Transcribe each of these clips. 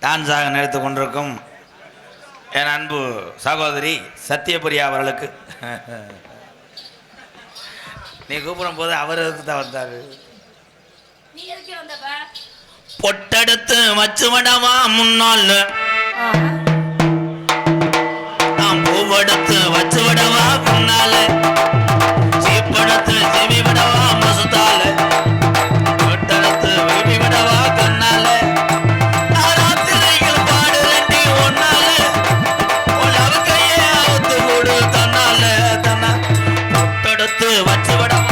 டான்ஸாக நிறுத்து கொண்டிருக்கும் என் அன்பு சகோதரி சத்யபிரியா அவர்களுக்கு நீ கூப்பிடும் போது அவருக்கு தான் வந்தாரு. பொட்டெடுத்து வச்சு விடவா முன்னாள், நான் பூவெடுத்து வச்சு விடவா முன்னால, சீப்பெடுத்து செவி விடவா மசுத்தால, பொட்டெடுத்து விழி விடவா கண்ணால, ராத்திரிகள் பாடுறண்டி ஒன்னால, உலக கையே அவுத்து கூடு தன்னால தன்னா, பொட்டெடுத்து வச்சு விடவா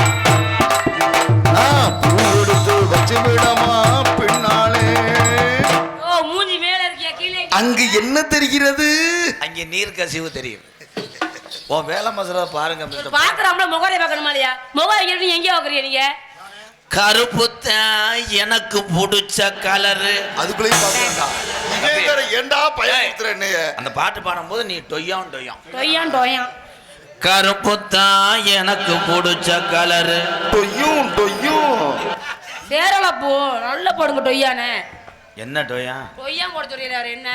பூவெடுத்து வச்சு விடவா பின்னாலே. அங்கு என்ன தெரிகிறது? அங்கே நீர் கசிவு தெரியும். ஓ வேலை மசாலா பாருங்க. பாக்குறோம்ல முகரை பார்க்கணுமா இல்லையா? முகம் எங்கேயோ வைக்கிறீங்க நீங்க. கருப்புத்த எனக்கு பிடிச்ச கலரு. அதுக்குள்ளேயும் பாக்குறா ஏண்டா பயமுறுத்துறேன்னு அந்த பாட்டு பாடும்போது நீ டொய்யான் டொய்யான் டொய்யான் டொய்யான். கருப்புத்தா எனக்கு பிடிச்ச கலரு. டொய்யும் டொய்யும் சேரல போ நல்ல போடுங்க டொய்யானே. என்ன டொய்யா? டொய்யான் போட சொல்லிடுறாரு. என்ன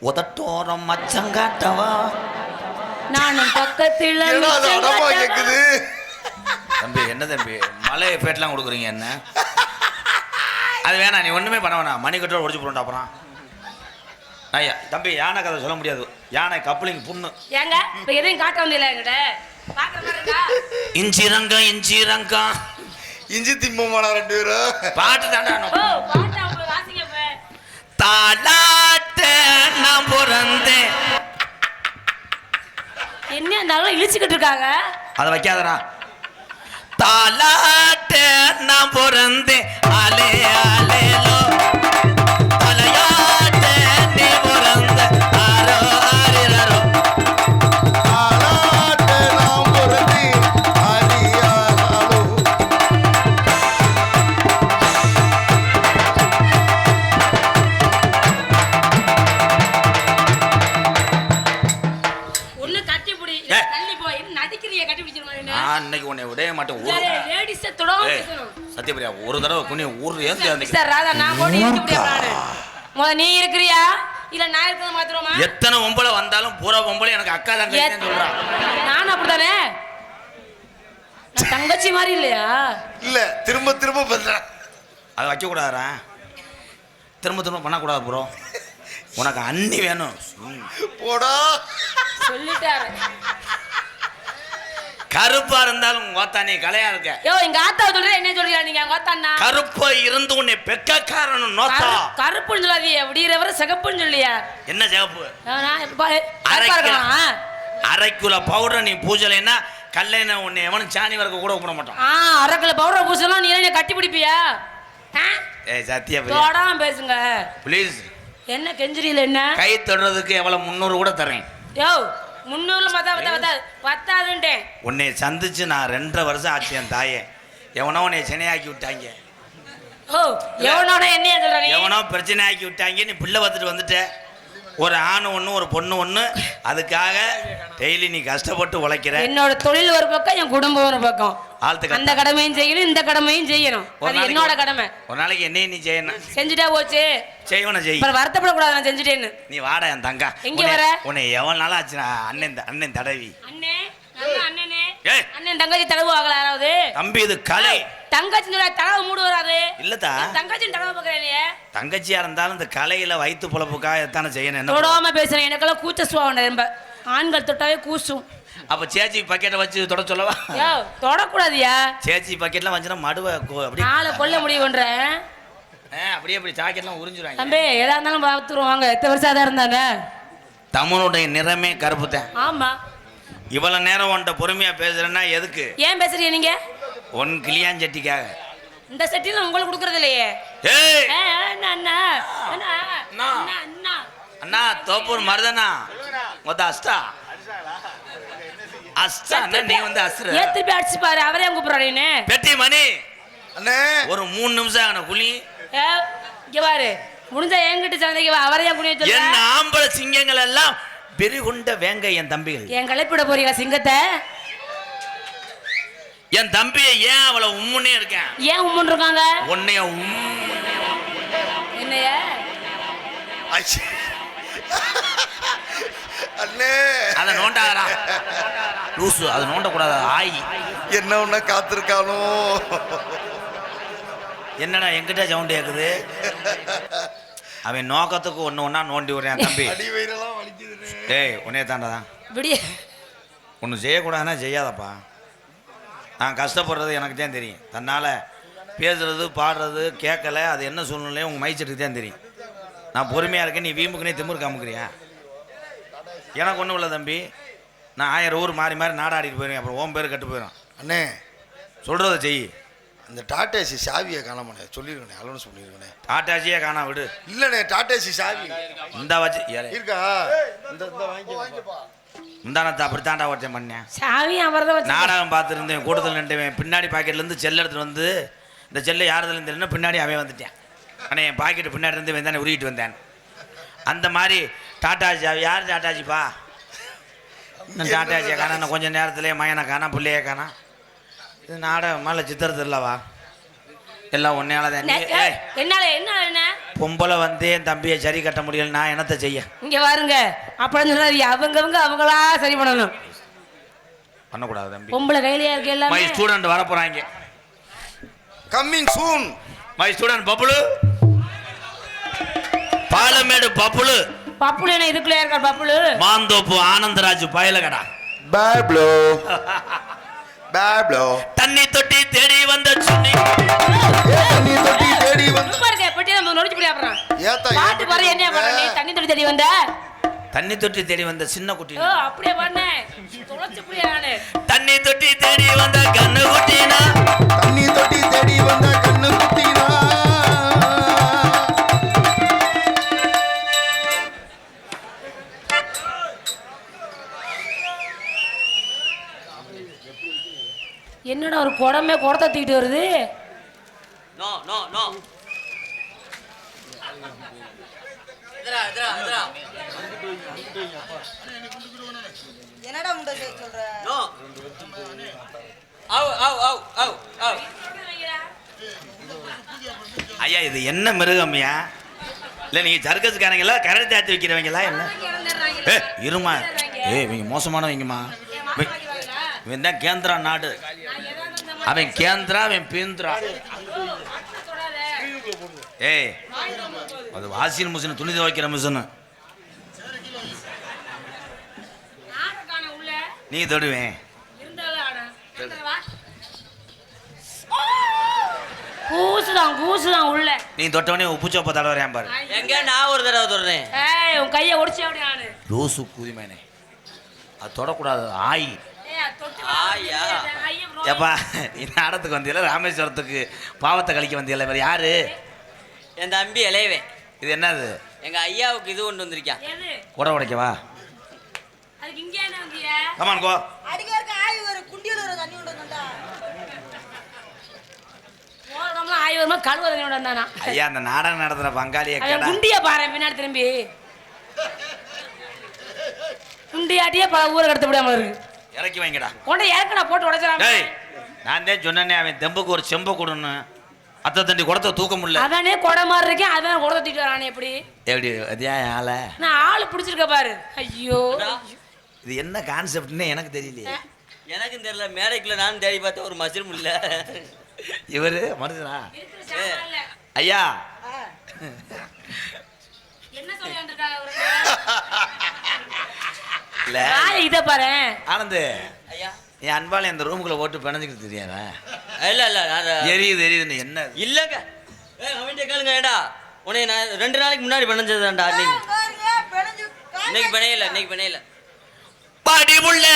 உதட்டோரம் மச்சங்காட்டவா, நானும் பக்கத்துல கேக்குது. தம்பி என்ன தம்பி மலை பேட்டெல்லாம் கொடுக்குறீங்க என்ன? அது வேணாம், நீ ஒண்ணுமே பண்ண வேணாம். மணி கட்டோட ஒடிச்சு போட்டோம். அப்புறம் ஐயா தம்பி யானை கதை சொல்ல முடியாது. யானை கப்ளிங் புண்ணு. ஏங்க இப்ப எதையும் காட்ட வந்தில்ல என்கிட்ட பாக்குற மாதிரி இருக்கா? இஞ்சிரங்கா இஞ்சிரங்கா இஞ்சி திம்பமான ரெண்டு பேரும் பாட்டு தாண்டா. ஓ பாட்டு அவங்க வாசிங்க. தாலாட்ட நான் பிறந்தேன். என்ன இருந்தாலும் இழிச்சுக்கிட்டு இருக்காங்க. அதை வைக்காதடா. தாலாட்ட நான் பிறந்தேன் அலே அலேலோ, தலையாட்ட நீ பிறந்த ஆரோ ஆரிரோ. தாலாட்ட நாம் பிறந்தே ஆரியாரோ. ஒண்ணு கட்டி புடி தள்ளி போய் நடிக்கிறிய கட்டி பிடிச்சிருமா? நான் இன்னைக்கு உன்னை விடவே மாட்டேன். லேடிஸ் தொடாம பேசணும். சத்யபிரியா ஒரு தடவை குனி ஊர் ஏந்து சார் ராதா நான் போடி இருக்க முடியாது. முத நீ இருக்கிறியா இல்ல நான் இருக்கத மாத்திரமா? எத்தனை பொம்பளை வந்தாலும் பூரா பொம்பளை எனக்கு அக்கா தான் சொல்றான். நான் அப்படிதானே. தங்கச்சி மாதிரி இல்லையா? இல்ல திரும்ப திரும்ப பண்றேன். அதை வைக்க கூடாதா? திரும்ப திரும்ப பண்ணக்கூடாது ப்ரோ. உனக்கு அண்ணி வேணும் போடா சொல்லிட்டாரு. கருப்பா இருந்தாலும் ஓத்தா நீ கலையா இருக்க. யோ எங்க ஆத்தா சொல்ற என்ன சொல்றீங்க நீங்க? எங்க ஆத்தாண்ணா கருப்பா இருந்து உன்னை பெக்க காரணம் நோத்தா. கருப்புன்னு சொல்லாதீங்க, விடியறவரை சிகப்புன்னு சொல்லியா? என்ன சிகப்பு? அரை கிலோ பவுடர் நீ பூஜலைன்னா கல்லைன உன்னை எவனும் சாணி வரைக்கும் கூட கூப்பிட மாட்டான். அரை கிலோ பவுடர் பூசலாம் நீ என்ன கட்டி பிடிப்பியா? ஏய் சத்யா தொடாம பேசுங்க ப்ளீஸ். என்ன கெஞ்சிரியில என்ன கை தொடுறதுக்கு எவ்வளவு 300 கூட தரேன். யோ 300 பத்தாதுன்ட்டேன். உன்னை சந்திச்சு நான் 2.5 வருஷம் ஆச்சு. என் தாயே எவனோ உன்னை சென்னையாக்கி விட்டாங்க. ஓ எவனோட என்னைய சொல்றாங்க? எவனோ பிரச்சனை ஆக்கி விட்டாங்க. நீ பிள்ளை பார்த்துட்டு வந்துட்ட. ஒரு ஆணு ஒன்று ஒரு பொண்ணு ஒன்று. அதுக்காக டெய்லி நீ கஷ்டப்பட்டு உழைக்கிற. என்னோட தொழில் ஒரு பக்கம், என் குடும்பம் ஒரு பக்கம். ஆழ்த்துக்க அந்த கடமையும் செய்யணும், இந்த கடமையும் செய்யணும். அது என்னோட கடமை. ஒரு நாளைக்கு என்னையும் நீ செய்யணும். செஞ்சுட்டா போச்சு. செய்வன செய். வருத்தப்படக்கூடாது நான் செஞ்சுட்டேன்னு. நீ வாடா என் தங்கா. எங்க வர? உன்னை எவ்வளவு நாள் ஆச்சு அண்ணன் தடவி. அண்ணனே அண்ணன் தங்கச்சி தடவு ஆகல யாராவது? தம்பி இது கலை. தங்கச்சி தடவை மூடு வராது. இல்லதா தங்கச்சி தடவை பாக்குறேன். தங்கச்சியா இருந்தாலும் இந்த கலையில வயிற்று பொழப்புக்காக எத்தானே செய்யணும். தொடாம பேசுறேன். எனக்கெல்லாம் கூச்ச சுவாவம் ரொம்ப. ஆண்கள் தொட்டாவே கூசும். அப்ப சேச்சி பக்கெட்டை வச்சு தொட சொல்லவா? தொடக்கூடாதியா? சேச்சி பக்கெட்லாம் வச்சுனா மடுவை அப்படி நாளை கொல்ல முடிவு பண்றேன். அப்படியே அப்படி ஜாக்கெட்லாம் உறிஞ்சிருவாங்க. தம்பி எதா இருந்தாலும் பார்த்துருவாங்க. எத்தனை வருஷம் தான் இருந்தாங்க. தமிழுடைய நிறமே கருப்பு தான். ஆமா. இவ்வளவு நேரம் உன்ட்ட பொறுமையா பேசுறேன்னா எதுக்கு? ஏன் பேசுறீங்க நீங்க? ஒன் கிளியாஞ்சட்டிக்காக. இந்த செட்டில உங்களுக்கு கொடுக்கறது இல்லையே. ஏய் அண்ணா அண்ணா அண்ணா அண்ணா அண்ணா தோப்பூர் மருதனா மொத்த அஸ்டா அஸ்டா நீ வந்து அஸ்ற ஏன் திருப்பி அடிச்சு பாரு. அவரே கூப்பிடுறாரு. நீ பெட்டி மணி அண்ணே ஒரு 3 நிமிஷம் ஆன குழி. இங்க பாரு முடிஞ்சா என்கிட்ட சந்தைக்கு அவரையா குனிய சொல்ற. என்ன ஆம்பளை சிங்கங்கள் எல்லாம் பெருகுண்ட வேங்க என் தம்பிகள். என் கலைப்பிட போறீங்க சிங்கத்தை? என் தம்பியை ஏன் அவளை உம்முன்னே இருக்கேன்? ஏன் உம்முன்னு இருக்காங்க? உன்னைய என்னைய அச்சே. அண்ணே அதை நோண்டாதடா லூசு, அதை நோண்டக்கூடாது. ஆய் என்ன ஒண்ணு காத்திருக்கானோ. என்னடா எங்கிட்ட சவுண்ட் கேக்குது? அவன் நோக்கத்துக்கு ஒன்று ஒன்றா நோண்டி விடுறேன் தம்பி. அடி வயிறெல்லாம் வலிக்குதுண்ணே. டேய் உன்னே தாண்டதான் விடிய ஒன்று செய்யக்கூடாதுன்னா செய்யாதப்பா. நான் கஷ்டப்படுறது எனக்கு தான் தெரியும். தன்னால் பேசுறது பாடுறது கேட்கல, அது என்ன சூழ்நிலையும் உங்கள் மைச்சட்டுக்கு தான் தெரியும். நான் பொறுமையாக இருக்கேன், நீ வீம்புக்குனே திமிரு காமுக்கிறியா? எனக்கு ஒன்றும் இல்லை தம்பி. நான் 1000 ஊர் மாறி மாறி நாடாடிட்டு போயிருக்கேன், அப்புறம் ஓம் பேர் கட்டு போயிடும். அண்ணே சொல்கிறத செய். அந்த டாட்டாசி சாவியை காணாமண்ணே, சொல்லிருக்கண்ணே, அலோன்ஸ் பண்ணிருக்கண்ணே. டாட்டாச்சியே காணா விடு. இல்லண்ணே டாட்டாசி சாவி இந்த வச்சு இருக்கா? இந்த வாங்கிப்பா. முந்தானத்தை அப்படித்தாண்டா ஒருத்தன் பண்ணேன். சாமி அவர்தான் வச்சு நாடகம் பார்த்துருந்தேன், கூட்டத்தில் நின்றுவேன். பின்னாடி பாக்கெட்லேருந்து செல் எடுத்துகிட்டு வந்து இந்த செல்லை யாருதுன்னு தெரியல, பின்னாடி அவன் வந்துட்டேன். ஆனால் என் பாக்கெட்டு பின்னாடி இருந்து வந்தானே உருகிட்டு வந்தேன். அந்த மாதிரி டாட்டாச்சி யார் டாட்டாச்சிப்பா? நான் டாட்டாச்சியை காணா, கொஞ்சம் நேரத்துலேயே மயனை காணா, பிள்ளையே காணா. இது நாடகம் மேலே சித்திரத்து இல்லவா? எல்லாம் ஒன்னையால தான். என்னால என்ன என்ன பொம்பளை வந்து என் தம்பியை சரி கட்ட முடியல, நான் என்னத்தை செய்ய? இங்க பாருங்க, அப்படின்னு சொல்லாது. அவங்கவங்க அவங்களா சரி பண்ணணும், பண்ணக்கூடாது தம்பி. பொம்பளை கையிலேயே இருக்கு மை எல்லாமே. ஸ்டூடெண்ட் வர போறாங்க. Coming soon. My student Pappulu, Palamedu Pappulu, Pappulu என்ன இதுக்குள்ளே இருக்கா? பப்புளு மாந்தோப்பு ஆனந்தராஜ் பயலகடா. பேப்ளோ பேப்ளோ. தண்ணி தொட்டி தேடி வந்த சுண்ணி. தண்ணி தொட்டி தேடி வந்து சும்மா இருக்க பெட்டி நம்ம நொடிச்சு போய் அப்புறம் ஏத்தா பாட்டு பாரு. என்ன பண்ண நீ? தண்ணி தொட்டி தேடி வந்த? தண்ணி தொட்டி தேடி வந்த சின்ன குட்டி. ஓ அப்படியே பண்ணேன், தொலைச்சு புரியா நானு. தண்ணி தொட்டி தேடி வந்த கண்ணு குட்டினா. தண்ணி தொட்டி தேடி வந்த கண்ணு குட்டினா. என்னடா ஒரு குடமே குடத்தை தூக்கிட்டு வருது? நோ நோ நோ என்னடா முண்டை சொல்ற? நோ ஆவ் ஆவ் ஆவ் ஆவ் ஆவ். ஐயா இது என்ன மிருகம்யா? இல்லை நீங்கள் சர்க்கஸ்காரங்களா கரடி தாத்தி வைக்கிறவங்களா என்ன? ஏ இருமா. இவங்க மோசமானவங்கம்மா. இவன் தான் கேந்திரா நாடு. அவன் கேந்திரா, அவன் பீந்திரா. ஏய் அது வாஷிங் மிஷின், துணி துவைக்கிற மிஷின். நீ தொடுவேன். கூசுதான் உள்ள. நீ தொட்டவனே உப்பு சோப்பை தடவறேன் பாரு. எங்க நான் ஒரு தடவை தொடுறேன். ஏய் உன் கையை ஒடிச்சு அப்படி நானு. லூசு குதிமேனே, அது தொடக்கூடாது. ஆய் ஆயா. ஏப்பா நீ நாடத்துக்கு வந்தியில, ராமேஸ்வரத்துக்கு பாவத்தை கழிக்க வந்தியில, வேறு யாரு? என் தம்பி இளையவன். இது என்னது? எங்க ஐயாவுக்கு இது கொண்டு வந்திருக்கான். உட உடைக்கவா? அதுக்கு இங்க என்ன வந்திய? கமான் கோ. அடிக்காருக்கு ஆய் ஒரு குண்டியில ஒரு தண்ணி கொண்டு வந்தா. ஓரம்லாம் ஆய் வருமா கழுவ தண்ணி கொண்டு வந்தானா? ஐயா அந்த நாடகம் நடத்துற பங்காளியை அவன் கேடா. குண்டிய பாரு பின்னாடி திரும்பி. குண்டியாட்டியே ஊரை கடத்த விடாம இருக்கு. இறக்கி வைங்கடா. கொண்ட ஏற்கனவே போட்டு உடைச்சலாம். டேய் நான் தான் சொன்னேனே அவன் தெம்புக்கு ஒரு செம்ப கொடுன்னு. அத்தை தண்டி குடத்தை தூக்க முடியல. அதானே கொடை மாதிரி இருக்கேன், அதான் குடத்தை தூக்கிட்டு வரானே எப்படி? எப்படி அது ஏன் ஆளை? நான் ஆளு பிடிச்சிருக்க பாரு. ஐயோ இது என்ன கான்செப்ட்னு எனக்கு தெரியலையே. எனக்கும் தெரியல, மேடைக்குள்ள நானும் தேடி பார்த்தேன், ஒரு மஷ்ரூம் இல்ல. இவரு மனுஷனா? ஐயா என்ன சொல்லி வந்திருக்காங்க? இல்ல இத பாரு ஆனந்து, ஐயா என் அன்பாலே அந்த ரூமுக்குள்ள போட்டு பிணைஞ்சிக்கிட்டு தெரியாதா? இல்ல இல்ல எரியுது எரியுதுன்னு என்ன? இல்லங்க. அவன்கிட்ட கேளுங்க. ஏடா உன்னை நான் 2 நாளைக்கு முன்னாடி பிணைஞ்சதுடா. இன்னைக்கு பிணையல, இன்னைக்கு பிணையல. படிவுள்ள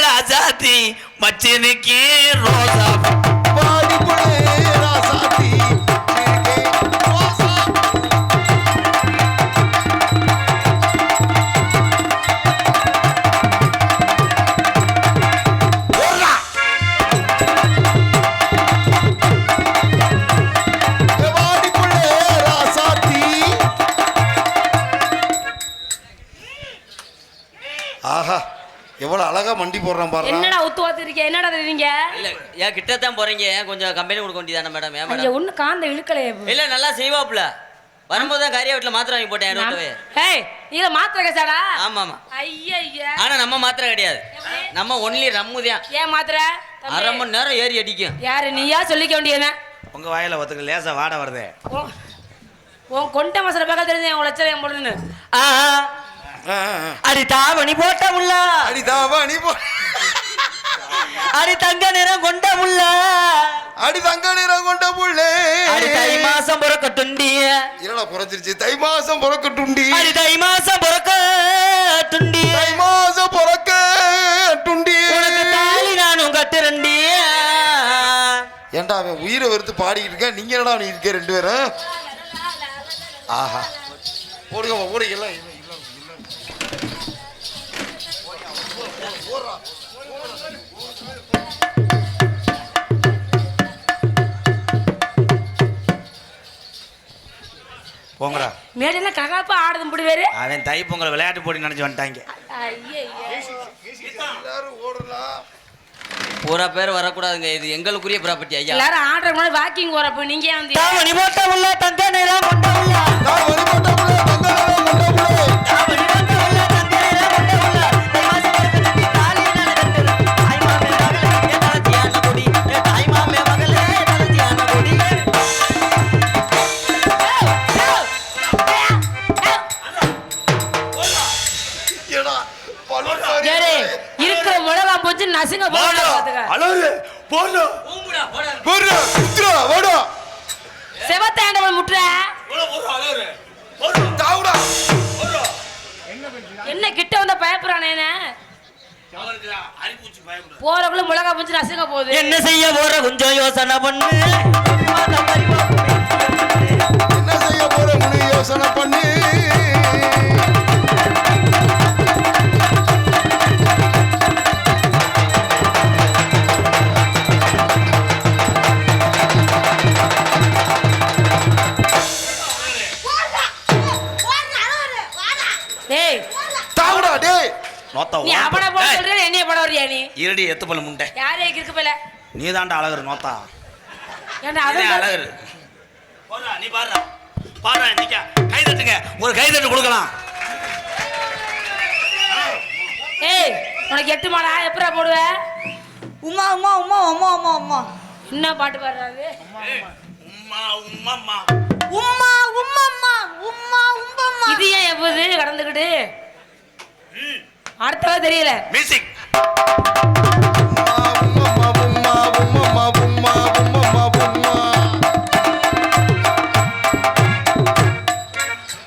ராஜாத்தி மச்சினிக்கு ரோசா. பாடிப்புள்ளே ராசாத்தி ரோசா. பாடிப்புள்ளே ராசாத்தி. ஆஹா எவ்வளவு அழகா மண்டி போடுறான் பாரு. என்னடா உத்து வாத்திருக்க? என்னடா தெரியுங்க? இல்ல ஏன் கிட்ட தான் போறீங்க, ஏன் கொஞ்சம் கம்பெனி கொடுக்க வேண்டியதானே மேடம்? ஏன் அங்க மேடம்? ஒண்ணு காந்த இழுக்கலையே. இல்ல நல்லா செய்வாப்ல. வரும்போது தான் கறியா வீட்டுல மாத்திரை வாங்கி போட்டேன் ரோட்டவே. ஏய் நீல மாத்திரை கேசாடா? ஆமா ஆமா. ஐயா ஆனா நம்ம மாத்திரை கிடையாது, நம்ம ஒன்லி ரம்முதான். ஏன் மாத்திரை? அரை மணி நேரம் ஏறி அடிக்கும். யாரு நீயா சொல்லிக்க வேண்டியதுனா? உங்க வாயில ஒத்துக்க லேசா வாட வருதே. உன் கொண்ட மசாலா பார்க்க தெரிஞ்சு உன் லட்சம் என் போடுன்னு. அடி தாவணி போட்ட முள்ள, அடிதாவா நீ போ. அடி தங்க நிறம் கொண்ட முள்ள, அடி தங்க நிறம் கொண்ட புள்ளே. அடி தை மாசம் பிறக்கட்டுண்டி. இல்லடா புறச்சிருச்சு. தை மாசம் பிறக்கட்டுண்டி. அடி தை மாசம் பிறக்கட்டுண்டி. தை மாசம் பிறக்கட்டுண்டி. உனக்கு தாலி நானும் கட்டுறண்டி. ஏன்டா அவன் உயிரை வெறுத்து பாடிக்கிட்டு இருக்கான், நீங்க என்னடா நீ இருக்க ரெண்டு பேரும்? ஆஹா போடுங்க போடுங்க எல்லாம் இல்லை. போங்கடா. மேடையில ககாப்பா ஆடுது முடி வேறு. அவன் தை பொங்கல் விளையாட்டு போட்டி நினைச்சு வந்துட்டாங்க. எல்லாரும் ஓடலாம். பூரா பேர் வரக்கூடாதுங்க, இது எங்களுக்குரிய ப்ராப்பர்ட்டி ஐயா. எல்லாரும் ஆடுற முன்னாடி வாக்கிங் போறப்ப நீங்க ஏன் வந்து? தாவணி போட்ட முள்ள, தங்க நிறம் கொண்ட முள்ள, நான் வெளிப்பட்ட புள்ளே, தங்க நிறம் கொண்ட புள்ளே. தாவணி போட்ட முள்ள, தங்க நிறம் கொண்ட முள்ள, தை மாசம் பிறக்கட்டுண்டி, தாலி நானும் கட்டுறேன். தாய் மாமே மகளே, என் தலச்சியான கொடி, என் தாய் மாமே மகளே, என் தலச்சியான கொடி. ஏடா, பழுவாரி. சரி இருக்கிற மிளகா போச்சு நசுங்க போட பாத்துக்க. அலறு, போடு. பூம்புடா, போடா. போடு, குத்துடா, ஓடு. செவத்தாண்ட முட்டுற தாவுடா. என்ன கிட்ட வந்த பயப்படுறானே என்ன? போறக்குள்ள மிளகா போச்சு நசுங்க போகுது. என்ன செய்ய போற கொஞ்சம் யோசனை பண்ணு. என்ன செய்ய போற முனி யோசனை பண்ணி. டேய் தாவுடா டேய். நோத்தா நீ அவனை போட சொல்ற என்னைய போட வரியா நீ? இருடி எத்து பல்ல முண்டை. யாரே இருக்கு போல? நீ தான்டா அழகர் நோத்தா. ஏன்டா நீ அவன் அழகர். போறா நீ பாறா. பாறா நிக்க. கை தட்டுங்க. ஒரு கை தட்டு கொடுக்கலாம். ஏய் உனக்கு 8 மாடா எப்பறா போடுவ? உம்மா உம்மா உம்மா உம்மா உம்மா உம்மா என்ன பாட்டு பாடுறாரு? உம்மா உம்மம்மா. உம்மா உம்மம்மா உம்மா உம்மம்மா. இது ஏன் எப்போது கடந்துக்கிட்டு அடுத்தவா தெரியல. மியூசிக். உம்மா உம்மா உம்மா உம்மா உம்மா உம்மா.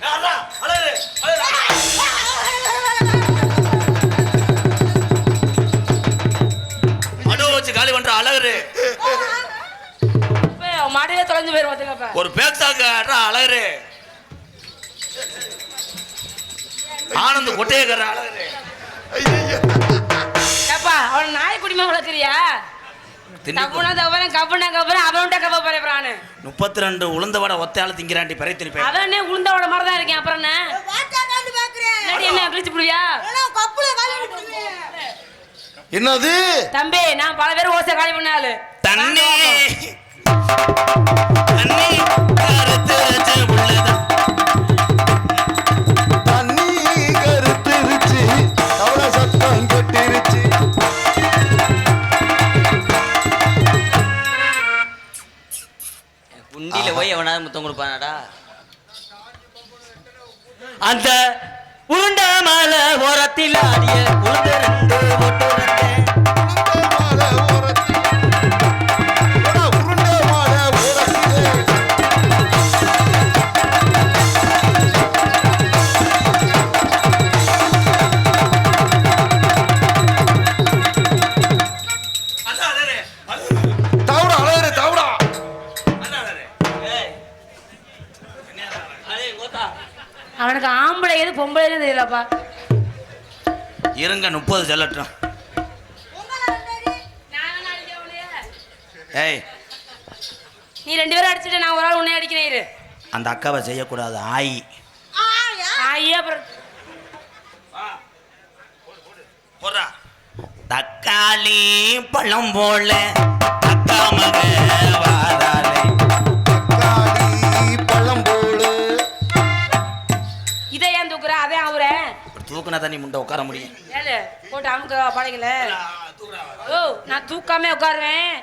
யாரா? அழகர். மனோ வச்சு காலி பண்ற அழகரு. மாடியில தொலைஞ்சு போயிரு பாத்துக்கப்ப. ஒரு பேக்ஸாக்கு அழகரு. ஆனந்த் கொட்டையக்கற அழகரு. ஏப்பா அவன் நாய் குடிமை வளர்க்குறியா? கப்புனா தவறேன் கப்புனா கப்புறேன் அவன்கிட்ட கப்ப போறேன். 32 உளுந்த வடை ஒத்தையால திங்கிறாண்டி பறை திருப்பி. அவனே உளுந்தோட மாதிரி தான் இருக்கேன். அப்புறம் என்ன வாட்டாடான்னு பாக்குறேன். இல்லாட்டி என்ன பிரிச்சு புடியா? ஏன்னா கப்புல காலி விட்டுருவேன். என்னது? தம்பி நான் பல பேர் ஓசை காலி பண்ணாலு தண்ணி தண்ணி கருத்துருச்சு உள்ளதா. தண்ணி கருத்துருச்சு, தவளை சத்தம் கெட்டிருச்சு. குண்டியில போய் எவனாவது முத்தம் கொடுப்பானாடா? அந்த உருண்ட மலை ஓரத்தில் ஆடிய உருண்டு ரெண்டு ஒட்டு ரெண்டு. உருண்டை மாலை ஓரத்தில். ஏடா, உருண்டை மாலை ஓரத்திலே. தாவுடா அழகரு, தாவுடா. அவனுக்கு ஆம்பளை எது பொம்பளை எது தெரியலப்பா. இருங்க 30 செல்லட்டும். ஏய் நீ 2 பேரும் அடிச்சுட்டு நான் ஒரு ஆள் உன்னை அடிக்கிறேன் இரு. அந்த அக்காவை செய்யக்கூடாது. ஆயி ஐயா அப்புறம் போடுறா. தக்காளி பழம் போல அக்கா மக வாராளே. தக்காளி பழம் போல இதை ஏன் தூக்குற அதே அவரே தூக்குனா தண்ணி முண்டை உட்கார முடியும். ஏழு போட்டு அமுக்க பழகல. ஓ நான் தூக்காமே உட்காருவேன்.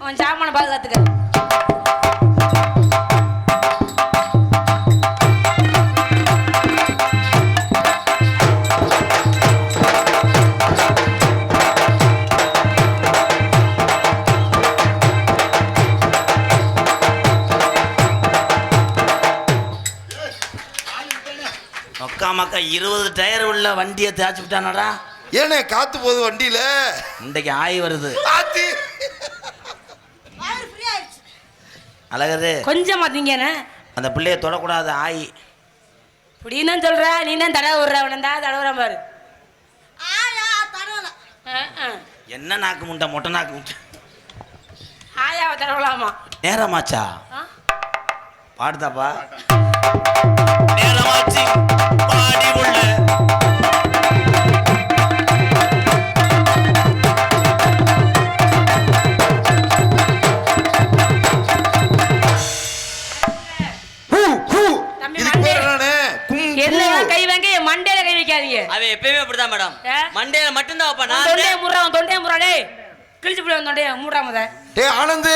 உன் சாமான பாதுகாத்துக்க. மக்கா 20 டயர் உள்ள வண்டியை தேய்ச்சி விட்டானடா. ஏனே காத்து போகுது வண்டியில. இன்றைக்கு ஆய் வருது. வயிறு ஃப்ரீ ஆயிடுச்சு. அழகது கொஞ்சம் மாத்தீங்கண்ணே. அந்த பிள்ளைய தொடக்கூடாது ஆய். இப்படின்னு தான் சொல்ற. நீ தான் தடவை விடுற. அவனந்தா தடவுறான் பாரு. ஆயா தடவல. என்ன நாக்கு முண்டை மொட்டை நாக்கு முண்டை. ஆயாவை தடவலாமா? நேரமாச்சா? பாடுதாப்பா. நேரமாச்சு பாடி உள்ள கை வாங்க மண்டையில கை வைக்காதீங்க. அவன் எப்பயுமே அப்படிதான் மேடம். மண்டையில மட்டும்தான் வைப்பான். தொண்டையை முறா டேய். கிழிச்சு போய் தொண்டையை மூடா முத. டேய் ஆனந்து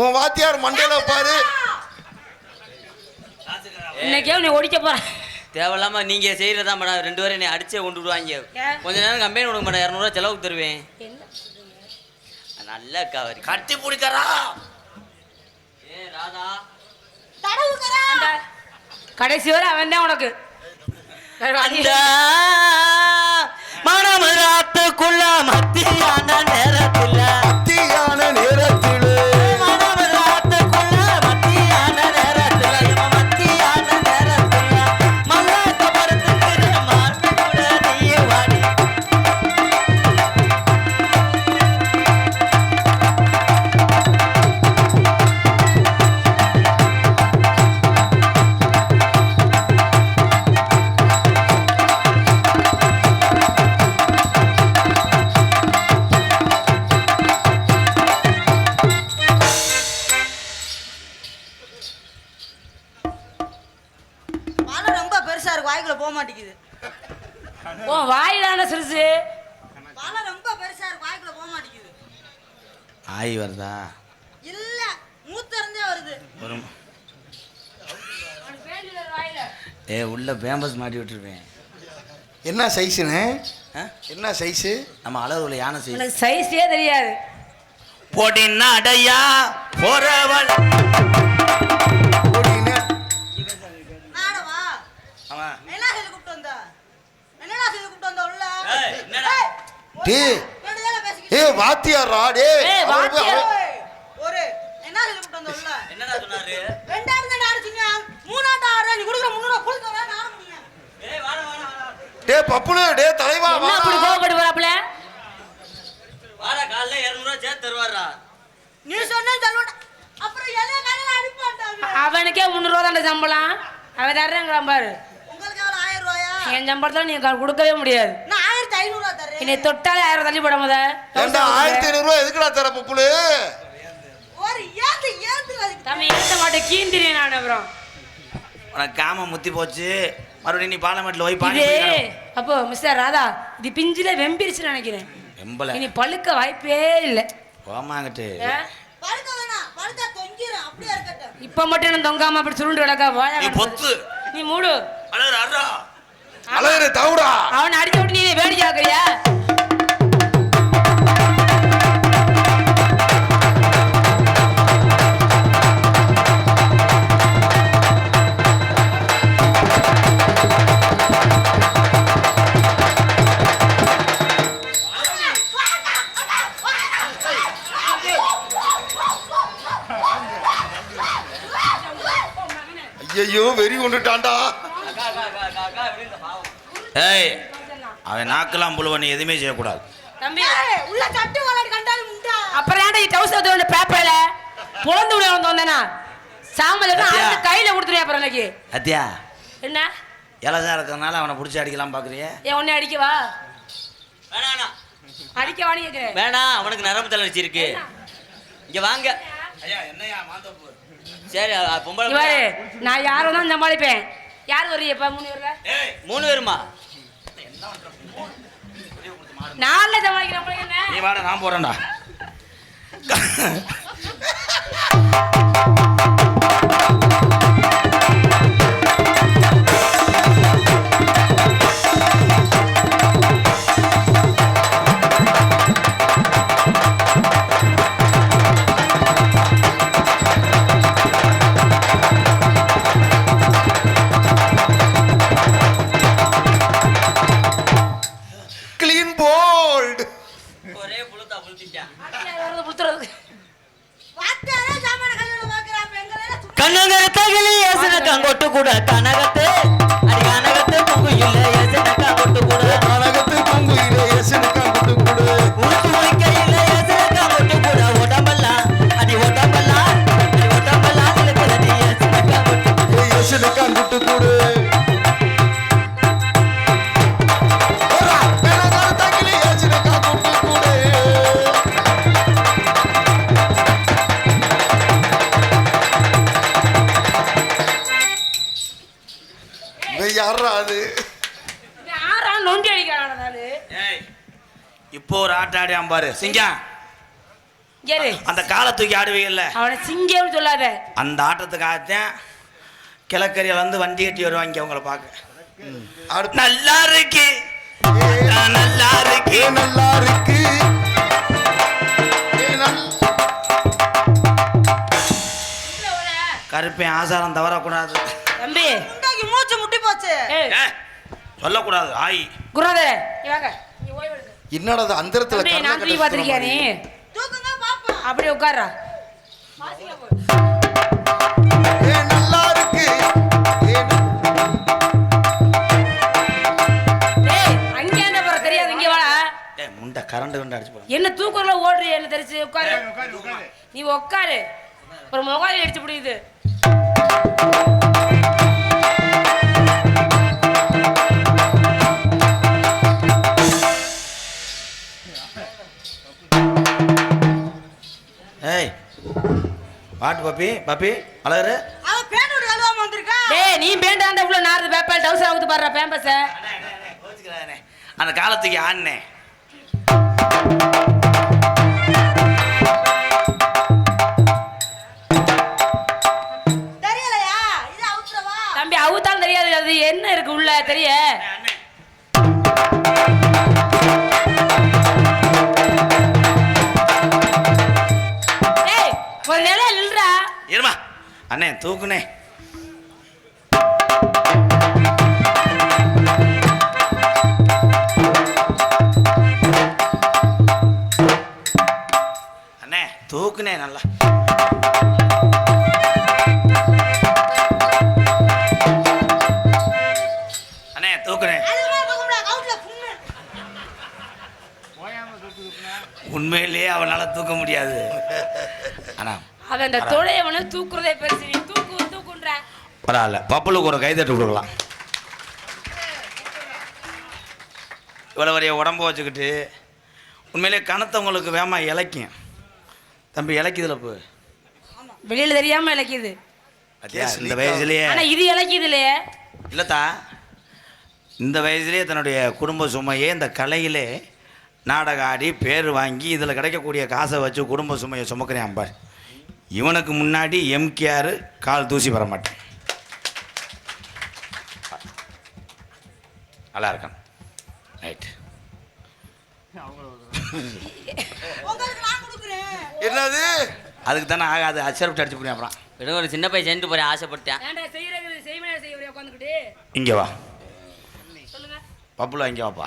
உன் வாத்தியார் மண்டையில வைப்பாரு. இன்னைக்கே நீ ஒடிக்க போற. தேவையில்லாம நீங்க செய்யறதா மேடம். 2 பேரும் என்னை அடிச்சே கொண்டு விடுவாங்க. கொஞ்ச நேரம் கம்பெனி கொடுக்க மாட்டேன். 200 ரூபா செலவுக்கு தருவேன். நல்ல கவரி கட்டி பிடிக்கிறா. ஏ ராதா தடவுக்கறா. கடைசி வரை அவன் தான் உனக்கு. அந்த மனமராத்துக்குள்ள மத்தியான நேரத்துல வாய்க்குள்ள போக மாட்டேங்குது. ஓ வாயிலான சிறுசு. வாழை ரொம்ப பெருசா இருக்கு. வாய்க்குள்ள போக மாட்டேங்குது. ஆய் வருதா? இல்ல மூத்த இருந்தே வருது. வரும். உள்ள பேம்பஸ் மாட்டி விட்டுருப்பேன். என்ன சைஸ்னு? என்ன சைஸ்? நம்ம அளவுல யானை சைஸ். எனக்கு சைஸே தெரியாது. போட்டின்னா அடையா போறவள். நாடவா? ஆமா. என்ன சொல்லி கூப்பிட்டு வந்த? என்னடா சொல்லி கூப்பிட்டு வந்த உள்ள? என்னடா? டேய். என்னடா பேசிக்கிட்டு? ஏய் வாத்தியாரா டேய். ஏய் வாத்தியார். ஒரு என்ன சொல்லி கூப்பிட்டு வந்த உள்ள? என்னடா சொன்னாரு? ரெண்டாவது தான் ஆடுறீங்க. மூணாவது ஆடுற நீ கொடுக்குற 300 கொடுக்க வேணா ஆடுறீங்க. ஏய் வாடா வாடா வாடா. டேய் பப்புனு டேய் தலைவா வா. என்ன அப்படி கோவப்பட்டு போறாப்ல? வாடா காலைல 200 ரூபாய் சேர்த்து தருவாரா? நீ சொன்னா சொல்லுடா. அப்புறம் எலே காலையில அடிப்பாட்டாங்க. அவனுக்கே 300 ரூபா தான் சம்பளம். அவன் தர்றேங்கறான் பாரு. உங்களுக்கு எவ்வளவு 1000 ரூபாயா? என் சம்பளத்துல நீ கொடுக்கவே முடியாது. நான் 1500 ரூபாய் தரேன். என்னை தொட்டாலே 1000 தள்ளி போட முத. ஏண்டா 1500 ரூபாய் எதுக்குடா தர பப்புலு? ஒரு ஏத்து தம்பி ஏத்த மாட்டேன் கீந்திரேன் நான் அப்புறம். உனக்கு காம முத்தி போச்சு. மறுபடியும் நீ பார்லமெண்ட்ல போய் பாடி இது குடிக்கணும். அப்போ மிஸ்டர் ராதா இது பிஞ்சில வெம்பிருச்சுன்னு நினைக்கிறேன். வெம்பல. இனி பழுக்க வாய்ப்பே இல்ல. போமாங்கட்டு. பழுக்க வேணாம். பழுத்தா தொங்கிரும். அப்படியே இருக்கட்டும். இப்ப மட்டும் என்ன தொங்காம அப்படி சுருண்டு கிடக்கா வாயா. நீ பொத்து. நீ மூடு. அழகர் அறா. அழகர் தவுடா. அவனை அடிச்சு விட்டு நீ வேடிக்கை ஆக்குறியா? ஐயோ வெறி கொண்டுட்டான்டா. ஏய் அவன் நாக்கெல்லாம் புழுவ நீ எதுவுமே செய்யக்கூடாது. தம்பி உள்ள சட்டு வளடி கண்டாலும் முண்டா. அப்புறம் ஏன்டா நீ டவுசர் தோண்ட பேப்பர்ல பொளந்து விட வந்தேனா சாமலுக்கு அந்த கையில கொடுத்துறியா அப்புறம் எனக்கு. அத்தியா என்ன இலசா இருக்கறனால அவனை பிடிச்சி அடிக்கலாம் பாக்குறியே. ஏன் உன்னை அடிக்கவா? வேணா அடிக்கவான்னு கேக்குறேன். வேணாம் அவனுக்கு நரம்பு தளர்ச்சி இருக்கு. இங்க வாங்க. ஐயா என்னையா மாந்தப்பு. சரி பொம்பளை இவரு நான் யாரும் தான் சமாளிப்பேன். யார் வரீங்கப்பா 3 பேர்ல 3 பேருமா? 4ல சமாளிக்கிறேன் உங்களுக்கு என்ன? நீ வாடா நான் போறேன்டா. Clean bolt. ஒரே புளுத்தா புளுத்திட்டா. அடியார் வரது புத்துறது. வாத்தியாரே சாமான கல்யாணம் பார்க்கறான் பெங்களூர்ல கண்ணங்கரத்தகிலி ஏசனக்கா கொட்டு கூட கனகத்து அடி கனகத்து பொங்கு இல்ல ஏசனக்கா கொட்டு கூட கனகத்து பொங்கு இல்ல ஏசனக்கா கொட்டு கூட உருத்து முழிக்க இல்ல ஏசனக்கா கொட்டு கூட உடம்பெல்லாம் அடி உடம்பெல்லாம் சிலுக்குதடி ஏசனக்கா கொட்டு ஏசனக்கா கொட்டு கூட கனகத்தகிலி ஏசனக்கா கொட்டு கூட. யாரா அது? யாரா நொண்டி அடிக்கிறான் நானு. ஏய் இப்போ ஒரு ஆட்ட ஆடி அம்பாரு சிங்கம். ஏறு. அந்த காலை தூக்கி ஆடுவீங்கல்ல, அவனை சிங்கம்னு சொல்லாத. அந்த ஆட்டத்துக்காகத்தான் கிழக்கரையில வந்து வண்டி கட்டி வருவாங்க அவங்கள பார்க்க. நல்லா இருக்கு நல்லா இருக்கு நல்லா இருக்கு. கருப்பேன் ஆசாரம் தவறக்கூடாது. தம்பி முட்டைக்கு மூச்சு முட்டி போச்சு. ஏய் சொல்லக்கூடாது ஆய். குருதே நீ வாங்க. நீ ஓய்வு எடுங்க. என்னடா அது அந்தரத்துல தம்பி நான் தூக்கி பாத்திருக்கியா நீ? தூக்குங்க பாப்போம். அப்படியே உட்கார்றா. நல்லா இருக்கு. ஏய் அங்க என்ன போற தெரியாது இங்க வாடா. ஏய் முண்டை கரண்ட் கண்டு அடிச்சு போறேன். என்ன தூக்கறல ஓடுறிய என்ன தெரிச்சு உட்காரு. நீ உட்காரு. ஒரு மொகாலி அடிச்சு புடியுது. ஏய் பாட்டு பப்பி பப்பி அழகரு. அவ பேண்ட் ஒரு கழுவாம வந்திருக்கா. டேய் நீ பேண்டாண்ட உள்ள நார்து பேப்பல் டவுசர் அவுத்து பாறா பேம்பஸ. அந்த காலத்துக்கு ஆண்ணே தெரியலையா? இது அவுத்துறவா? தம்பி அவுத்தாலும் தெரியாது அது என்ன இருக்கு உள்ள தெரிய. ஏய் ஒரு நிலையில நில்றா. இருமா அண்ணே தூக்குனே. அண்ணே தூக்குனே நல்லா. அண்ணே தூக்குனே. அதுவே தூக்க முடியாது. அவுட்ல புண்ணு. உண்மையிலேயே அவனால தூக்க முடியாது. ஆனா அவன் அந்த தொடையவன தூக்குறதே பெருசு. நீ தூக்குன்ற. பரவாயில்ல பப்புளுக்கு ஒரு கைதட்டு கொடுக்கலாம். இவ்வளோ வரைய உடம்ப வச்சுக்கிட்டு உண்மையிலே கணத்தவங்களுக்கு வேமா இலக்கியம். தம்பி இலக்கியதில் போ. வெளியில தெரியாம இலக்கியது. இந்த வயசுலயே ஆனா இது இலக்கியது இல்லையே. இல்லைத்தா இந்த வயசுலேயே தன்னுடைய குடும்ப சுமையே இந்த கலையிலே நாடகம் ஆடி பேர் வாங்கி இதில் கிடைக்கக்கூடிய காசை வச்சு குடும்ப சுமையை சுமக்கிறேன் அம்பார். இவனுக்கு முன்னாடி எம்கேஆர் கால் தூசி வர மாட்டேன். நல்லா இருக்கான் ரைட். உங்களுக்கு நான் கொடுக்குறேன். என்னது? அதுக்கு தானே ஆகாது அச்சரப்ட் அடிச்சு போய் அப்புறம் வெறும் ஒரு சின்ன பையன் சென்று போறேன் ஆசைப்பட்டேன். ஏன்டா செய்யறது செய்மனே செய்யறியா உட்கார்ந்துக்கிட்டு? இங்கே வா சொல்லுங்க. பப்புலா இங்கே வாப்பா.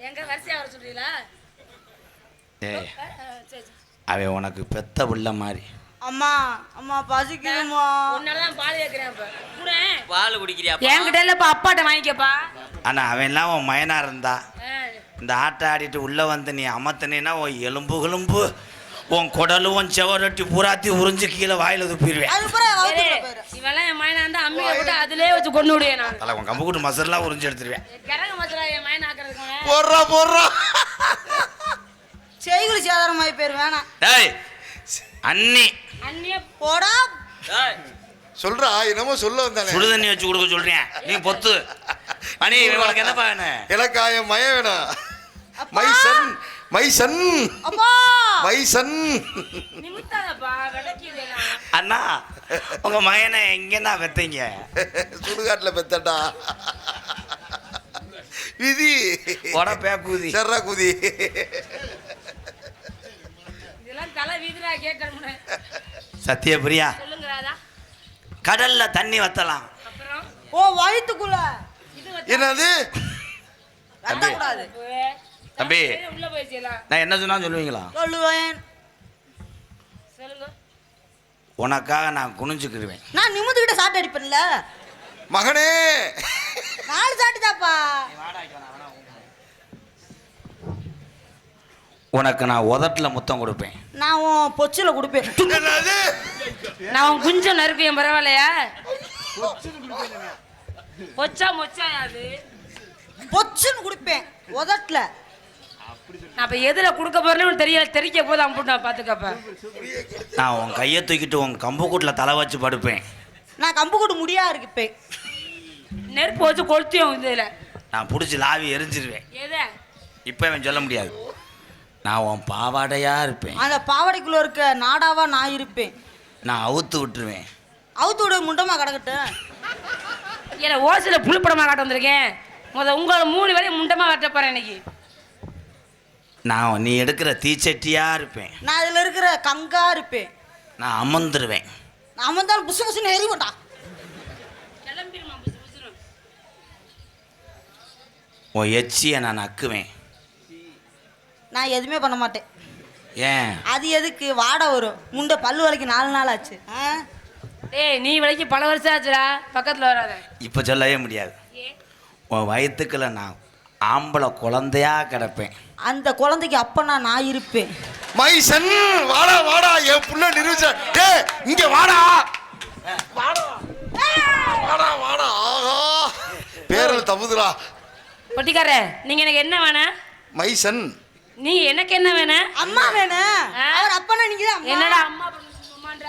எங்க வரிசையா வர சொல்றீங்களா? ஏய் சரி சரி. அவன் உனக்கு பெத்த பிள்ளை மாதிரி. அம்மா அம்மா பசிக்குதுமா. உன்னாலதான் பால் கேக்குறேன் இப்ப. குறேன். பால் குடிக்கிறியா? என்கிட்ட இல்லப்பா அப்பாட்ட வாங்கிக்கப்பா. ஆனால் அவன் எல்லாம் உன் மயனா இருந்தா ஆ. இந்த ஆட்டை ஆடிட்டு உள்ளே வந்து நீ அமர்த்தினா உன் எலும்பு உன் குடலும் உன் செவரட்டி பூராத்தி உறிஞ்சு கீழே வாயில் துப்பிடுவேன். அது பூரா சரி, அவுத்துற போயிரு. இவெல்லாம் என் மயனா இருந்தா அம்மியை போட்டு அதிலே வச்சு கொண்டு விடுவேன் நான். தலை உன் கம்பு கூட்டு மசரெல்லாம் உறிஞ்சு எடுத்துருவேன். கரக மசாலா என் மயன் ஆக்குறதுக்கு போடுறா செய்குலி சேதாரமாயி பேர் வேணாம். டேய் அண்ணி அண்ணிய போடா. டேய் சொல்றா என்னமோ சொல்ல வந்தானே. சுடு தண்ணி வச்சு கொடுக்க சொல்றேன் நீ பொத்து. மணி உனக்கு என்னப்பா வேணும்? இலக்காயம் மய வேணும். மைசன் மைசன் அப்பா மைசன். நிமித்தாதப்பா விளக்கிடுறா. அண்ணா உங்க மகனை எங்கன்னா பெத்தீங்க? சுடுகாட்டுல பெத்தடா. விதி உடப்பே கூதி சர்ரா குதி. இதெல்லாம் தலை வீதிரா கேட்கணும்னு. சத்யபிரியா சொல்லுங்க ராதா. கடல்ல தண்ணி வத்தலாம். அப்புறம் ஓ வயித்துக்குள்ள இது வச்சு என்னது? வெட்டக்கூடாது தம்பி உள்ள போயிடுச்சுலாம். நான் என்ன சொன்னா சொல்லுவீங்களா? சொல்லுவேன். சொல்லுங்க. உனக்காக நான் குனிஞ்சுக்கிடுவேன். நான் நிமிந்துக்கிட்ட சாட்டு அடிப்பேன்ல. மகனே 4 சாட்டு தாப்பா. உனக்கு நான் உதட்டுல முத்தம் கொடுப்பேன். நான் உன் பொச்சில கொடுப்பேன். என்னது? நான் உன் குஞ்சம் நறுப்பேன் பரவாயில்லையா? பொச்சா மொச்சா அது பொச்சுன்னு கொடுப்பேன் உதட்டுல. நான் இப்ப எதுல கொடுக்க போறேன்னு தெரியல. தெரிக்க போது அம்புட்டு நான் பாத்துக்கப்ப. நான் உன் கையை தூக்கிட்டு உன் கம்பு கூட்டில் தலை வச்சு படுப்பேன். நான் கம்பு கூட்டு முடியா இருப்பேன். நெருப்பு வச்சு கொளுத்தியும் இதுல. நான் பிடிச்சி லாவி எரிஞ்சிருவேன். எத இப்போ அவன் சொல்ல முடியாது. நான் உன் பாவாடையா இருப்பேன். அந்த பாவாடைக்குள்ள இருக்க நாடாவா நான் இருப்பேன். நான் அவுத்து விட்டுருவேன். அவுத்து விட முண்டமா கிடக்கட்டும். ஏன்னா ஓசில புளிப்படமா காட்ட வந்திருக்கேன். உங்களை 3 பேரையும் முண்டமா காட்ட போறேன் இன்னைக்கு. நான் நீ எடுக்கிற தீச்சட்டியா இருப்பேன். நான் இதுல இருக்கிற கங்கா இருப்பேன். நான் அமர்ந்துருவேன். நான் வந்தாலும் புசு புசுன்னு எறிவட்டா. கிளம்பிடுமா புசு புசுன்னு. உன் எச்சியை நான் நக்குவேன். நான் எதுவுமே பண்ண மாட்டேன். ஏன்? அது எதுக்கு வாடை வரும். முண்டை பல்லு வலிக்கு 4 நாள் ஆச்சு. ஏய் நீ விலைக்கு பல வருஷம் ஆச்சுடா. பக்கத்துல வராத. இப்போ சொல்லவே முடியாது. உன் வயிற்றுக்குள்ள நான் ஆம்பளை குழந்தையா கிடப்பேன். அந்த குழந்தைக்கு அப்ப நான் இருப்பேன். மைசன் வாடா வாடா என் புள்ள நிரூபிச்ச. டேய் இங்க வாடா. வாடா வாடா வாடா. ஆஹா பேரல் தப்புதுடா. பொட்டிக்காரே நீங்க எனக்கு என்ன வேணும்? மைசன் நீ எனக்கு என்ன வேணும்? அம்மா வேணும். அவர் அப்பனா நீங்க தான் அம்மா. என்னடா அம்மா அம்மான்ற?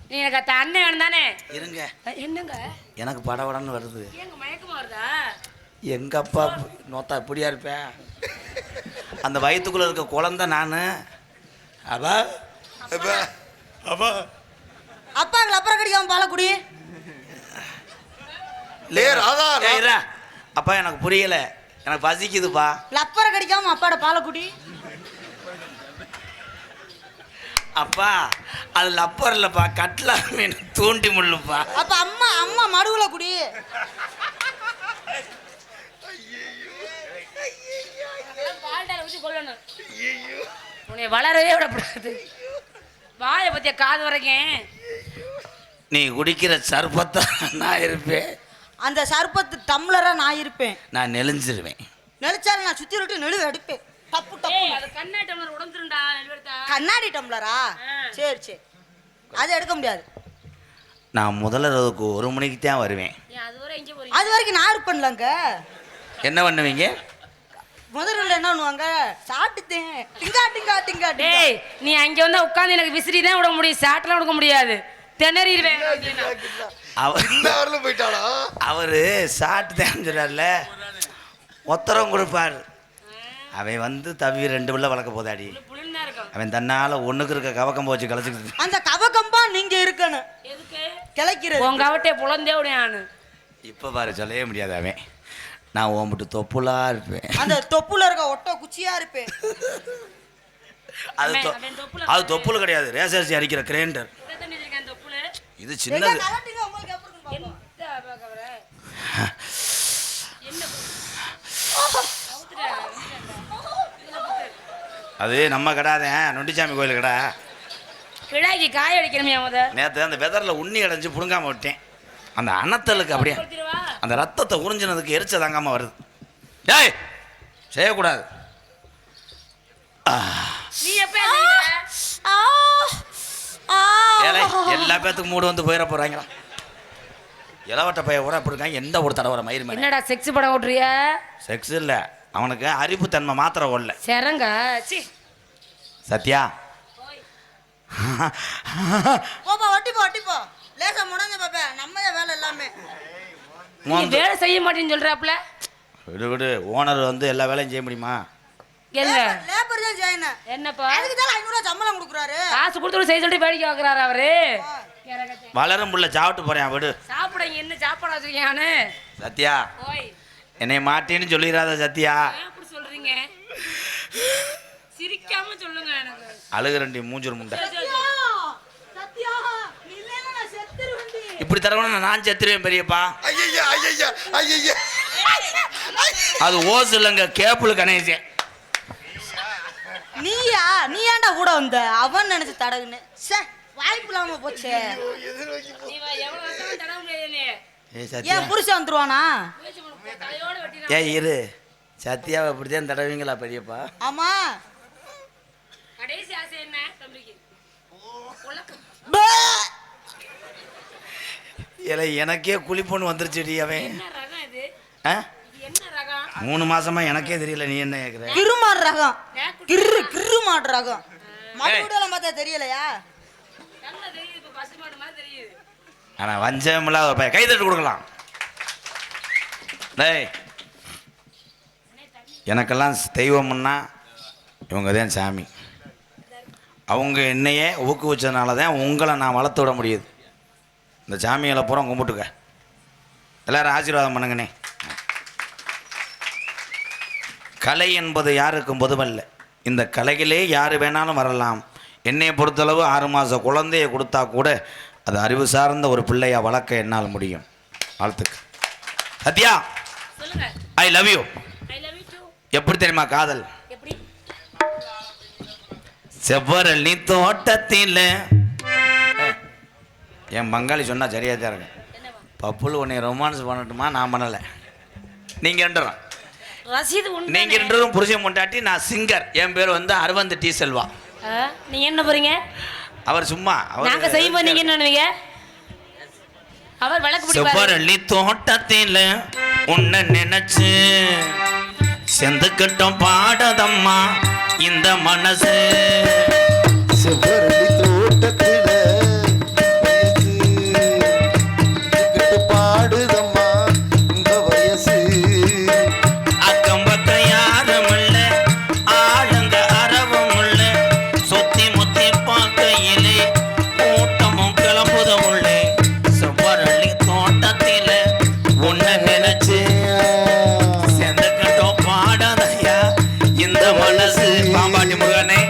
நீ எனக்கு அத்த அண்ணன் வேணும் தானே? இருங்க, என்னங்க எனக்கு படபடன்னு வருது. ஏங்க மயக்கமா வருதா? எங்க அப்பா நோத்தா இப்படியா இருப்பேன்? அந்த வயிற்றுக்குள்ள இருக்க குழந்தை நான். அப்பா அப்பா அப்பா அப்பாவுக்கு அப்புறம் கடிக்காம பால குடி. லே ராதா ஏய், இருடா. அப்பா எனக்கு புரியல, எனக்கு பசிக்குதுப்பா. லப்பரை கடிக்காம அப்பாட பால குடி. அப்பா அது லப்பர் இல்லப்பா, கட்லா மீன் தூண்டி முள்ளுப்பா. அப்ப அம்மா அம்மா மடுவுல குடி. உன்னை வளரவே விடக்கூடாது. வாயை பத்திய காது வரைக்கும். நீ குடிக்கிற சர்பத்தா நான் இருப்பேன். அந்த சர்பத்து டம்ளரா நான் இருப்பேன். நான் நெளிஞ்சிருவேன். நெளிச்சாலும் நான் சுத்தி விட்டு நெழுவு அடிப்பேன். தப்பு தப்பு. ஏய் அது கண்ணாடி டம்ளர் உடைஞ்சிரும்டா நெல்வெடுத்தா. கண்ணாடி டம்ளரா? சரி சரி அது எடுக்க முடியாது. நான் முதல்ல 1 மணிக்கு தான் வருவேன். ஏன் அது வரை எங்க போறீங்க? அது வரைக்கும் நான் இருப்பேன்லங்க. என்ன பண்ணுவீங்க? முதல்ல என்ன பண்ணுவாங்க? சாப்பிட்டுத்தேன் டிங்கா டிங்கா டிங்கா டிங்கா. டேய் நீ அங்க வந்து உட்கார்ந்து எனக்கு விசிறி தான் விட முடியும். சாட்டெல்லாம் விட முடியாது. திணறிடுவேன். இன்ன போயிட்டாளா? அவரு சாட்டு தான் சொல்றாருல, உத்தரம் கொடுப்பாரு. அவன் வந்து தவி 2 பிள்ளை வளர்க்க போதாடி. புளின்னா இருக்கும். அவன் தன்னால ஒண்ணுக்கு இருக்க கவக்கம் போச்சு கலைச்சிக்கிட்டு. அந்த கவகம்பா நீங்க இருக்கணும். எதுக்கு? கிளைக்கிறது. உங்க அவட்டே புலந்தே விடையானு. இப்ப பாரு சொல்லவே முடியாது. அவன் நான் ஓம்பிட்டு தொப்புலா இருப்பேன். அந்த தொப்புல இருக்க ஒட்ட குச்சியா இருப்பேன். அது அது தொப்புல கிடையாது, ரேசரிசி அடிக்கிற கிரைண்டர். இது சின்னது. கலட்டிங்க உங்களுக்கு எப்படி இருக்கும் பாப்போம். அது நம்ம கடாதேன், நொண்டிச்சாமி கோயில் கடை. கிடாக்கி காய அடிக்கணுமே முத. நேற்று அந்த வெதரில் உண்ணி அடைஞ்சு புடுங்காம விட்டேன். அந்த அணத்தலுக்கு அப்படியே அந்த ரத்தத்தை உறிஞ்சினதுக்கு எரிச்ச தாங்காம வருது. ஏய் செய்யக்கூடாது. நீ எப்ப ஏலே எல்லா பேத்துக்கும் மூடு வந்து போயிட போறாங்களா? இளவட்ட பைய கூட அப்படி இருக்காங்க. எந்த ஒரு தடவை மயிர் மேல என்னடா செக்ஸ் படம் ஓட்டுறிய? செக்ஸ் இல்ல, அவனுக்கு அறிவு தன்மை மாத்திர ஓடல. சரங்க சத்யா போப்பா ஒட்டிப்போ ஒட்டிப்போ. லேசா முடங்க பாப்பா நம்ம வேலை எல்லாமே நீ வேலை செய்ய மாட்டேன்னு சொல்றாப்ல. விடு விடு, ஓனர் வந்து எல்லா வேலையும் செய்ய முடியுமா? கேளுங்க. லேபர் தான் செய்யணும். என்னப்பா அதுக்கு தான் 500 ரூபாய் சம்பளம் கொடுக்குறாரு. காசு கொடுத்து செய்ய சொல்லிட்டு வேடிக்கை பார்க்கறாரு அவரு. வளரும் புள்ள சாப்பிட்டு போறேன் விடு. சாப்பிடுங்க, என்ன சாப்பாடு வச்சிருக்கியானு? சத்யா, ஓய், என்னை மாட்டேன்னு சொல்லிடாத சத்யா. ஏன் அப்படி சொல்றீங்க? சிரிக்காம சொல்லுங்க எனக்கு. அழுகுறண்டி மூஞ்சூர் முண்டை. சத்யா நீ இல்லைன்னா நான் செத்துருவேன்டி. இப்படி தரவன நான் செத்துருவேன் பெரியப்பா. ஐயா ஐயா ஐயா அது ஓசு இல்லைங்க, கேப்புள் கணேசன். நீயா நீ ஏன்டா கூட வந்த அவன் நினைச்சு தடகுன்னு வாய்ப்பு இல்லாம போச்சு. நீ வா, எவ்வளவு வருஷம் தடவ முடியாது. ஏய் சத்யா, ஏன் புருஷன் வந்துருவானா? தலையோட வெட்டி ஏய் இரு, சத்யாவை இப்படிதான் தடவீங்களா பெரியப்பா? ஆமா கடைசி ஆசை என்ன தம்பிக்கு? உலக்கம். இல்லை எனக்கே குளிப்பொண்ணு வந்துருச்சுடி அவன். என்ன ரகம் இது? ஆ? இது என்ன ரகம்? 3 மாசமா எனக்கே தெரியல, நீ என்ன கேட்குற? கிருமாடு ரகம். கிருமாடு ரகம். மறுபடியும் பார்த்தா தெரியலையா? நல்லா தெரியுது, இப்ப பசு மாடு மாதிரி தெரியுது. ஆனால் வஞ்சமில்லாத ஒரு பையன். கை தட்டு கொடுக்கலாம். டேய், எனக்கெல்லாம் தெய்வம்னா இவங்க தான் சாமி. அவங்க என்னையே ஊக்குவிச்சதுனால தான் உங்களை நான் வளர்த்து விட முடியுது. இந்த சாமிகளை பூரா கும்பிட்டுக்க, எல்லாரும் ஆசீர்வாதம் பண்ணுங்கண்ணே. கலை என்பது யாருக்கும் பொதுவல்ல. இந்த கலையிலே யார் வேணாலும் வரலாம். என்னை பொறுத்தளவு 6 மாத குழந்தையை கொடுத்தா கூட அது அறிவு சார்ந்த ஒரு பிள்ளையா வளர்க்க என்னால் முடியும். வாழ்த்துக்கு சத்யா. சொல்லுங்க. I love you. I love you too. எப்படி தெரியுமா காதல்? எப்படி? செவ்வரளி தோட்டத்தில் என் பங்காளி சொன்னா சரியா தான் இருக்கு. என்னவா? பப்புள் உன்னை ரொமான்ஸ் பண்ணட்டுமா? நான் பண்ணலை. நீங்கள் ரெண்டுரும் ரசீது உண்டு. நீங்கள் ரெண்டுரும் புருஷன் பொண்டாட்டி, நான் சிங்கர். என் பேர் வந்து அரவிந்த் டி செல்வா. நீங்க என்ன போறீங்க? அவர் சும்மா நாங்க செய்யும்போது நீங்க என்ன பண்ணுவீங்க? அவர் விளக்கு பிடிப்பாரு. செவ்வரளி தோட்டத்தில் உன்னை நினைச்சு செந்துக்கிட்டும் பாடதம்மா இந்த மனசு. செவ்வரளி தோட்டத்தில பாடுதம்மா இந்த வயசு. அக்கம் பக்கம் யாரும் இல்ல, ஆளுங்க அறவும் இல்ல, சொத்தி முத்தி பார்க்கையிலே கூட்டமும் கிளம்புதும் உள்ளே. செவ்வரளி தோட்டத்தில உன்னை நினைச்சு செந்துக்கிட்டும் பாடதையா இந்த மனசு. பாம்பாட்டி முருகனே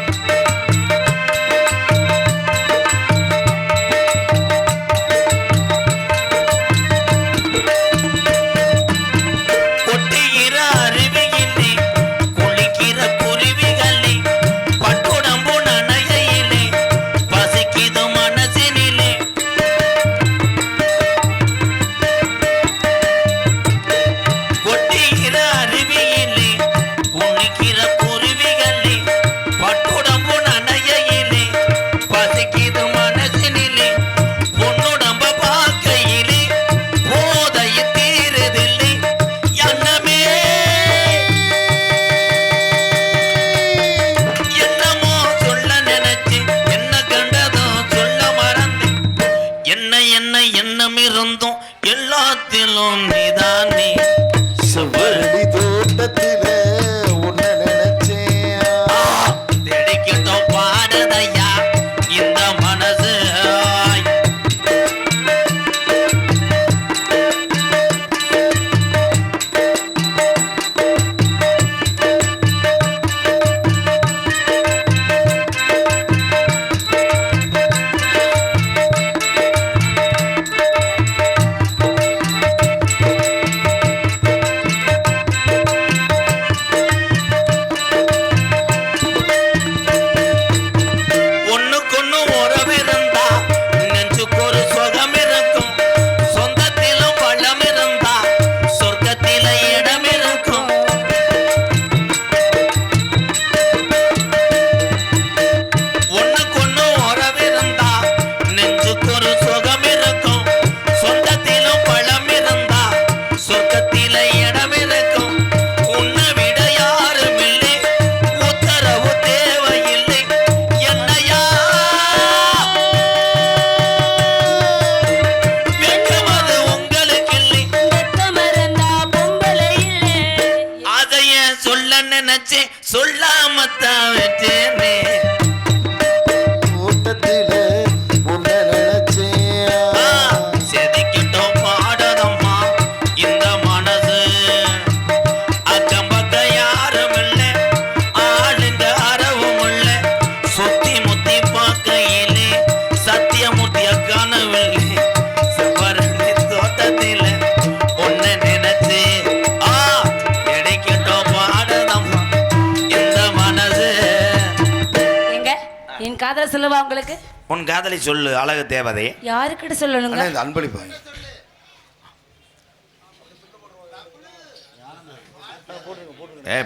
நினைச்சேன் சொல்லாமத்தான் வச்சேனே கூட்டத்திலே உன்னை நினைச்சேன் செதுக்கிட்டோம் பாடதம்மா இந்த மனசு அக்கம் பக்கம் யாரும் இல்லை ஆளுங்க அறவும் இல்லை சுத்தி முத்தி பார்க்கையிலே சத்தியமூர்த்திய காணவில்லை சிவரணி தோட்டத்தில ஒன்னு நினைச்சு கிடைக்கட்டும் பாடதம்மா இந்த மனசு. எங்க என் காதல சொல்லுவா உங்களுக்கு? உன் காதலி சொல்லு அழகு தேவதை. யாருக்கிட்ட சொல்லணுங்க? அண்ணா, இந்த அன்பளிப்பா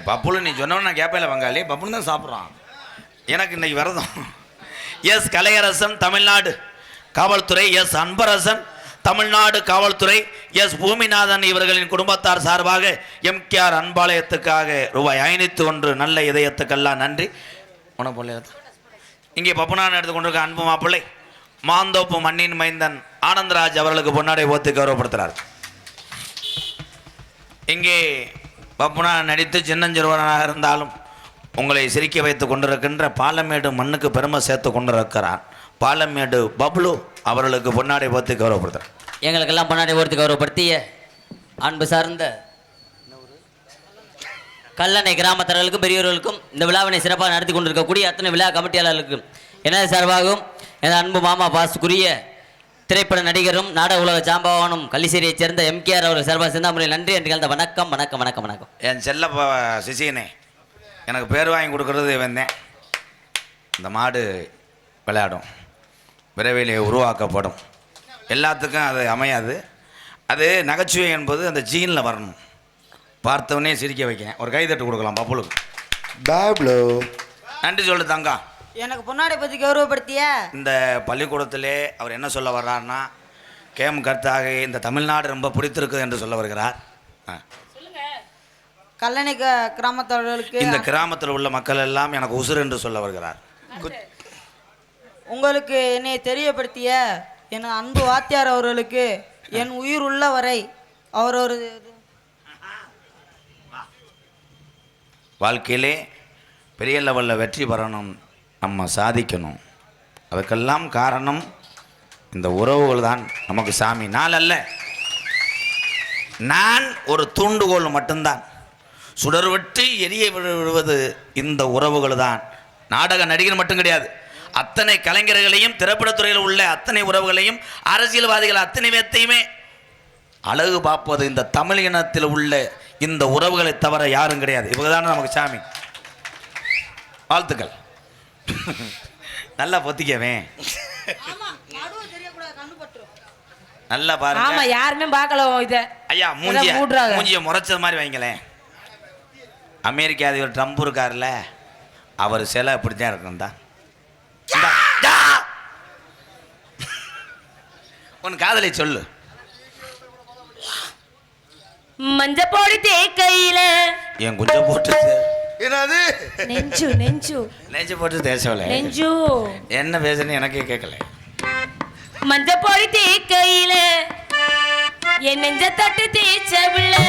பப்புலு நீ சொன்னவன நான் கேட்பேல பங்காளி பப்புன்னு தான் சாப்பிட்றான் எனக்கு இன்னைக்கு விரதம். எஸ் கலையரசன் தமிழ்நாடு காவல்துறை, எஸ் அன்பரசன் தமிழ்நாடு காவல்துறை, எஸ் பூமிநாதன் இவர்களின் குடும்பத்தார் சார்பாக எம்கேஆர் அன்பாலயத்துக்காக ரூபாய் 501 நல்ல இதயத்துக்கெல்லாம் நன்றி. உனக்கு இங்கே பப்புனான் எடுத்து கொண்டிருக்க அன்பு மாப்பிள்ளை மாந்தோப்பு மண்ணின் மைந்தன் ஆனந்தராஜ் அவர்களுக்கு பொன்னாடை ஓத்து கௌரவப்படுத்துகிறார். இங்கே பப்புனா நடித்து சின்னஞ்சிறுவனாக இருந்தாலும் உங்களை சிரிக்க வைத்து கொண்டிருக்கின்ற பாலமேடு மண்ணுக்கு பெருமை சேர்த்து கொண்டிருக்கிறார் பாலமேடு பப்ளு அவர்களுக்கு பொன்னாடை ஓத்து கௌரவப்படுத்துகிறார். எங்களுக்கெல்லாம் பொன்னாடை ஓர்த்து கௌரவப்படுத்திய அன்பு சார்ந்த கல்லணை கிராமத்தவர்களுக்கும் பெரியவர்களுக்கும் இந்த விழாவினை சிறப்பாக நடத்தி கொண்டிருக்கக்கூடிய அத்தனை விழா கமிட்டியாளர்களுக்கும் எனது சார்பாகவும் எனது அன்பு மாமா பாசுக்குரிய திரைப்பட நடிகரும் நாடக உலக சாம்பவானும் கள்ளிசேரியைச் சேர்ந்த எம்கேஆர் அவர்கள் சார்பாக சிந்தாமணியில் நன்றி என்று கலந்த வணக்கம் வணக்கம் வணக்கம் வணக்கம். என் செல்ல சிசியனே எனக்கு பேர் வாங்கி கொடுக்கறது வந்தேன். இந்த மாடு விளையாடும், விரைவிலே உருவாக்கப்படும், எல்லாத்துக்கும் அது அமையாது. அது நகைச்சுவை என்பது அந்த ஜீனில் வரணும். பார்த்தவனே சிரிக்க வைக்கிறேன். ஒரு கைதட்டு கொடுக்கலாம் பப்புளுக்கு. பேப்ளோ நன்றி சொல்லு தங்கம். எனக்கு பொன்னாடை பத்தி கௌரவப்படுத்திய இந்த பள்ளிக்கூடத்திலே அவர் என்ன சொல்ல வர்றாருன்னா கேம் கர்த்தாக இந்த தமிழ்நாடு ரொம்ப பிடித்திருக்குது என்று சொல்ல வருகிறார். கல்லணை கிராமத்தவர்களுக்கு இந்த கிராமத்தில் உள்ள மக்கள் எல்லாம் எனக்கு உசுர் என்று சொல்ல வருகிறார். உங்களுக்கு என்னை தெரியப்படுத்திய என் அன்பு வாத்தியார் அவர்களுக்கு என் உயிர் உள்ள வரை அவர் ஒரு வாழ்க்கையிலே பெரிய லெவலில் வெற்றி பெறணும், நம்ம சாதிக்கணும். அதுக்கெல்லாம் காரணம் இந்த உறவுகள் தான் நமக்கு சாமி. நான் அல்ல, நான் ஒரு தூண்டுகோல் மட்டும்தான். சுடர்வெட்டி எரிய விடுவது இந்த உறவுகள் தான். நாடக நடிகர் மட்டும் கிடையாது, அத்தனை கலைஞர்களையும் திரைப்படத்துறையில் உள்ள அத்தனை உறவுகளையும் அரசியல்வாதிகள் அத்தனை பேர்த்தையுமே அழகு பார்ப்பது இந்த தமிழ் இனத்தில் உள்ள இந்த உறவுகளை தவிர யாரும் கிடையாது. இவங்க தானே நமக்கு சாமி. வாழ்த்துக்கள். நல்லா பொத்திக்கவேன், நல்லா பாருங்க. ஆமா, யாருமே பார்க்கல இத. ஐயா மூஞ்சிய முறைச்சது மாதிரி வைங்களேன். அமெரிக்க அதிபர் ட்ரம்ப் இருக்காருல்ல, அவர் சிலை அப்படித்தான் இருக்கும். தான் உன் காதலை சொல்லு. மஞ்ச போடி தேக்கையில என் குஞ்சம் போட்டு என்னது நெஞ்சு நெஞ்சு நெஞ்சு போட்டு தேசவல நெஞ்சு என்ன பேசுன்னு எனக்கே கேட்கல. மஞ்ச போடி தேக்கையில என் நெஞ்ச தட்டு தேய்ச்சவில்லை